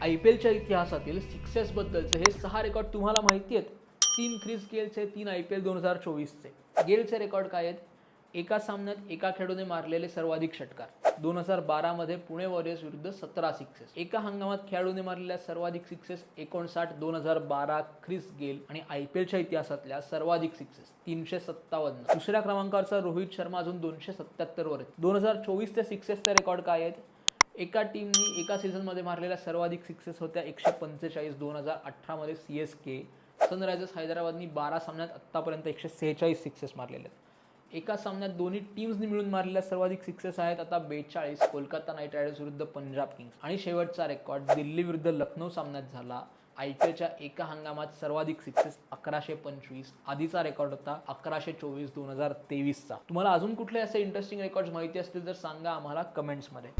IPLच्या इतिहासातील सिक्सेसबद्दलचे हे 6 रेकॉर्ड तुम्हाला माहिती आहेत. 3 ख्रिस गेलचे, 3 IPL 2024चे. गेलचे रेकॉर्ड काय आहेत? एका सामन्यात एका खेळाडूने मारलेले सर्वाधिक षटकार. 2012 मध्ये पुणे वॉरियर्स विरुद्ध 17 सिक्सेस. एका हंगामात खेळाडूने मारलेल्या सर्वाधिक सिक्सेस 59. 2012 Chris Gayle. आणि IPLच्या इतिहासातल्या सर्वाधिक सिक्सेस 357. दुसऱ्या क्रमांकावरचा रोहित शर्मा अजून 277 वर आहे. 2024च्या सिक्सेसचे रेकॉर्ड काय आहेत? एका टीमनी एका सीझनमध्ये मारलेल्या सर्वाधिक सिक्सेस होत्या 145. 2018 मध्ये CSK. सनरायझर्स हैदराबादनी 12 सामन्यात आत्तापर्यंत 146 सिक्सेस मारलेले आहेत. एका सामन्यात दोन्ही टीम्सनी मिळून मारलेल्या सर्वाधिक सिक्सेस आहेत आता 42. कोलकाता नाईट रायडर्स विरुद्ध पंजाब किंग्स. आणि शेवटचा रेकॉर्ड दिल्ली विरुद्ध लखनौ सामन्यात झाला. IPLच्या एका हंगामात सर्वाधिक सिक्सेस 1125. आधीचा रेकॉर्ड होता 1124 2023चा. तुम्हाला अजून कुठले असे इंटरेस्टिंग रेकॉर्ड्स माहिती असतील तर सांगा आम्हाला कमेंट्समध्ये.